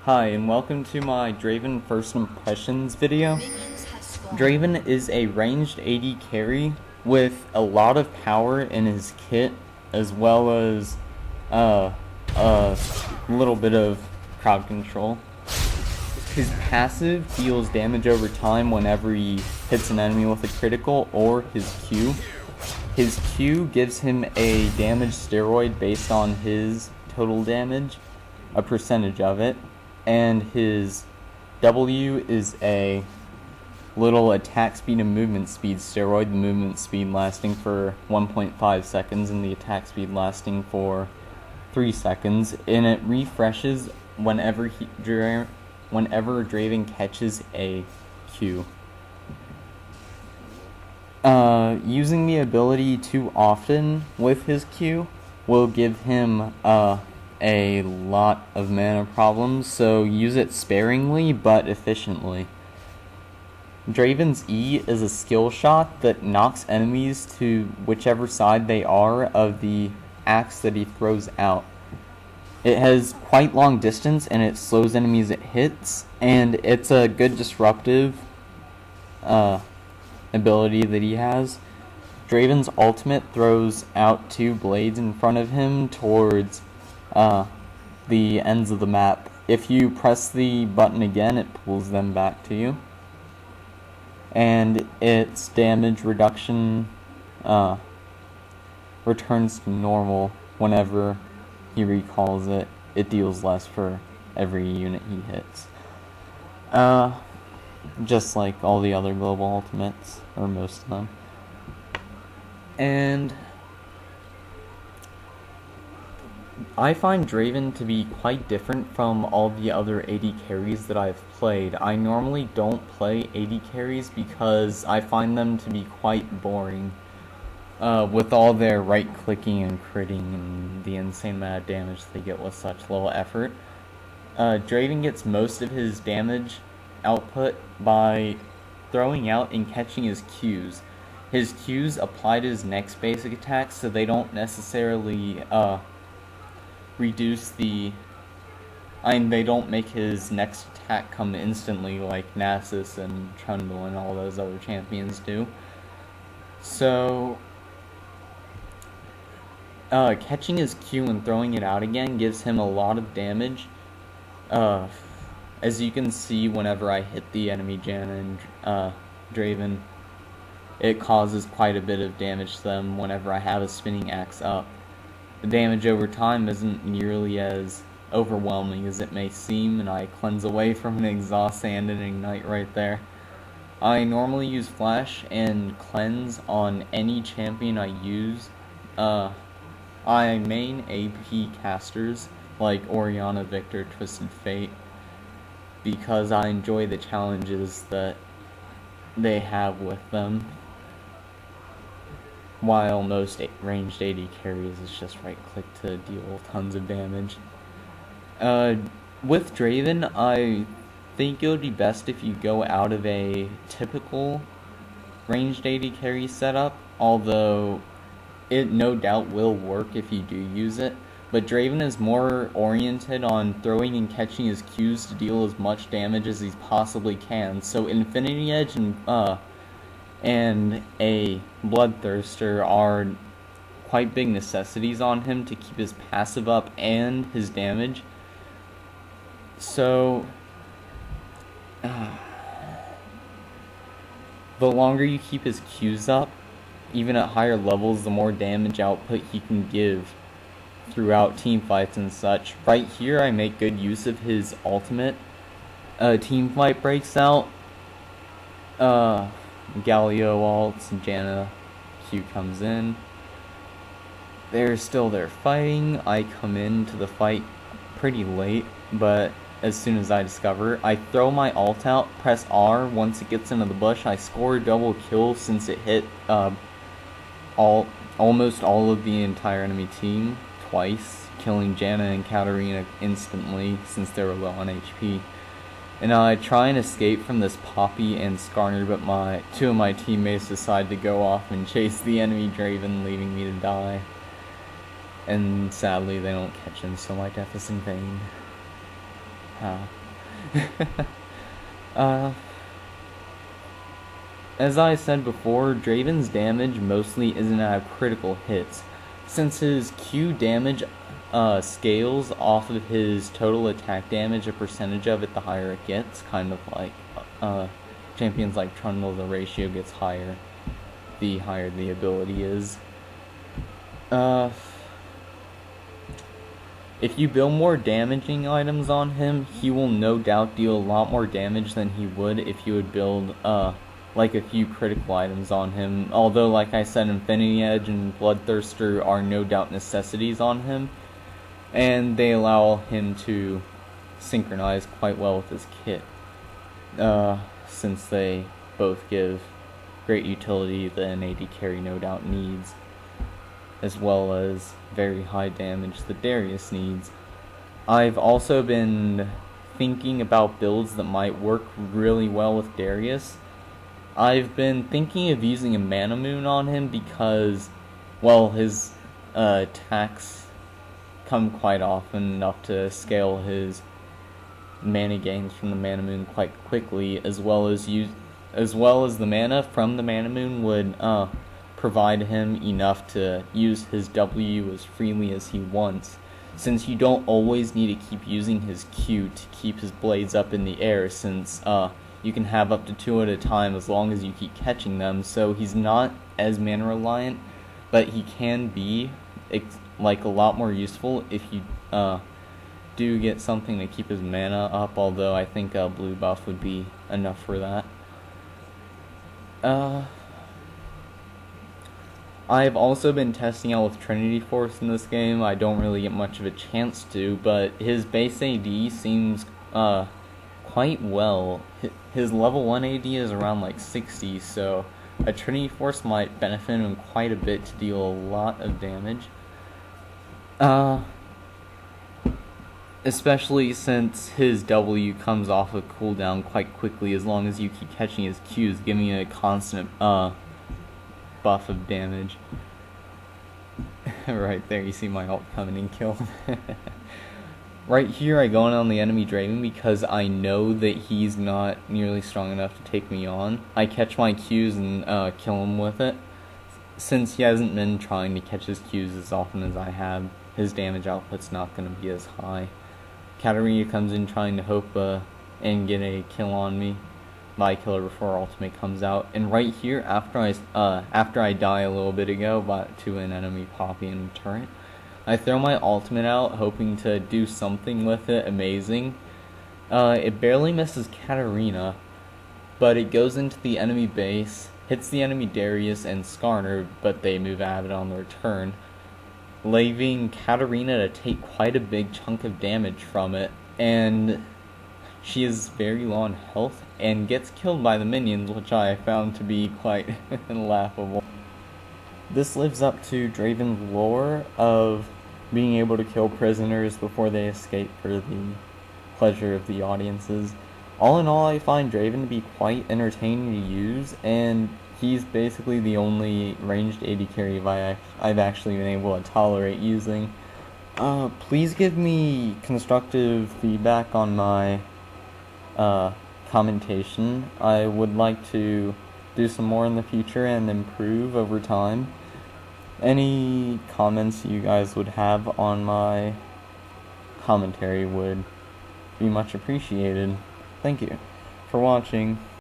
Hi, and welcome to my Draven First Impressions video. Draven is a ranged AD carry with a lot of power in his kit, as well as a little bit of crowd control. His passive deals damage over time whenever he hits an enemy with a critical or his Q. His Q gives him a damage steroid based on his total damage, a percentage of it, and his W is a little attack speed and movement speed steroid, the movement speed lasting for 1.5 seconds and the attack speed lasting for 3 seconds, and it refreshes whenever Draven catches a Q. Using the ability too often with his Q will give him a lot of mana problems, so use it sparingly but efficiently. Draven's E is a skill shot that knocks enemies to whichever side they are of the axe that he throws out. It has quite long distance and it slows enemies it hits, and it's a good disruptive ability that he has. Draven's ultimate throws out 2 blades in front of him towards the ends of the map. If you press the button again, it pulls them back to you. And its damage reduction returns to normal whenever he recalls it. It deals less for every unit he hits. Just like all the other global ultimates, or most of them. And I find Draven to be quite different from all the other AD carries that I've played. I normally don't play AD carries because I find them to be quite boring. With all their right-clicking and critting and the insane amount of damage they get with such little effort. Draven gets most of his damage output by throwing out and catching his Qs. His Qs apply to his next basic attack, so they don't necessarily reduce the... they don't make his next attack come instantly like Nasus and Trundle and all those other champions do. So, catching his Q and throwing it out again gives him a lot of damage. As you can see, whenever I hit the enemy Janna and Draven, it causes quite a bit of damage to them whenever I have a spinning axe up. The damage over time isn't nearly as overwhelming as it may seem, and I cleanse away from an exhaust and an ignite right there. I normally use flash and cleanse on any champion I use. I main AP casters like Orianna, Victor, Twisted Fate, because I enjoy the challenges that they have with them. While most ranged AD carries is just right click to deal tons of damage. With Draven, I think it would be best if you go out of a typical ranged AD carry setup, although it no doubt will work if you do use it. But Draven is more oriented on throwing and catching his Qs to deal as much damage as he possibly can, so Infinity Edge and a Bloodthirster are quite big necessities on him to keep his passive up and his damage. So, the longer you keep his Qs up, even at higher levels, the more damage output he can give throughout team fights and such. Right here, I make good use of his ultimate. Team fight breaks out. Galio ults, Janna Q comes in. They're still there fighting. I come into the fight pretty late, but as soon as I discover, I throw my ult out, press R. Once it gets into the bush, I score a double kill since it hit almost all of the entire enemy team twice, killing Janna and Hecarim instantly since they were low on HP. And I try and escape from this Poppy and Skarner, but two of my teammates decide to go off and chase the enemy Draven, leaving me to die. And sadly they don't catch him, so my death is in vain. As I said before, Draven's damage mostly isn't out of critical hits, since his Q damage scales off of his total attack damage, a percentage of it the higher it gets, kind of like champions like Trundle, the ratio gets higher the higher the ability is. If you build more damaging items on him, he will no doubt deal a lot more damage than he would if you would build like a few critical items on him. Although, like I said, Infinity Edge and Bloodthirster are no doubt necessities on him, and they allow him to synchronize quite well with his kit, since they both give great utility that an AD carry no doubt needs, as well as very high damage that Darius needs. I've also been thinking about builds that might work really well with Darius. I've been thinking of using a Mana Moon on him because, well, his attacks come quite often enough to scale his mana gains from the Mana Moon quite quickly, as well as the mana from the Mana Moon would provide him enough to use his W as freely as he wants, since you don't always need to keep using his Q to keep his blades up in the air, since you can have up to 2 at a time as long as you keep catching them. So he's not as mana reliant, but he can be like a lot more useful if you do get something to keep his mana up, although I think blue buff would be enough for that. I've also been testing out with Trinity Force in this game. I don't really get much of a chance to, but his base AD seems quite well. His level 1 AD is around like 60, so a Trinity Force might benefit him quite a bit to deal a lot of damage. Especially since his W comes off a cooldown quite quickly as long as you keep catching his Qs, giving you a constant buff of damage. Right there, you see my ult coming and kill him. Right here, I go in on the enemy Draven because I know that he's not nearly strong enough to take me on. I catch my Qs and kill him with it. Since he hasn't been trying to catch his Qs as often as I have, his damage output's not going to be as high. Hecarim comes in trying to hope and get a kill on me. But I kill her before ultimate comes out. And right here, after I die a little bit ago to an enemy Poppy and turret, I throw my ultimate out, hoping to do something with it amazing. It barely misses Katarina, but it goes into the enemy base, hits the enemy Darius and Skarner, but they move Avid on the return, leaving Katarina to take quite a big chunk of damage from it, and she is very low on health and gets killed by the minions, which I found to be quite laughable. This lives up to Draven's lore of being able to kill prisoners before they escape for the pleasure of the audiences. All in all, I find Draven to be quite entertaining to use, and he's basically the only ranged AD carry I've actually been able to tolerate using. Please give me constructive feedback on my commentation. I would like to do some more in the future and improve over time. Any comments you guys would have on my commentary would be much appreciated. Thank you for watching.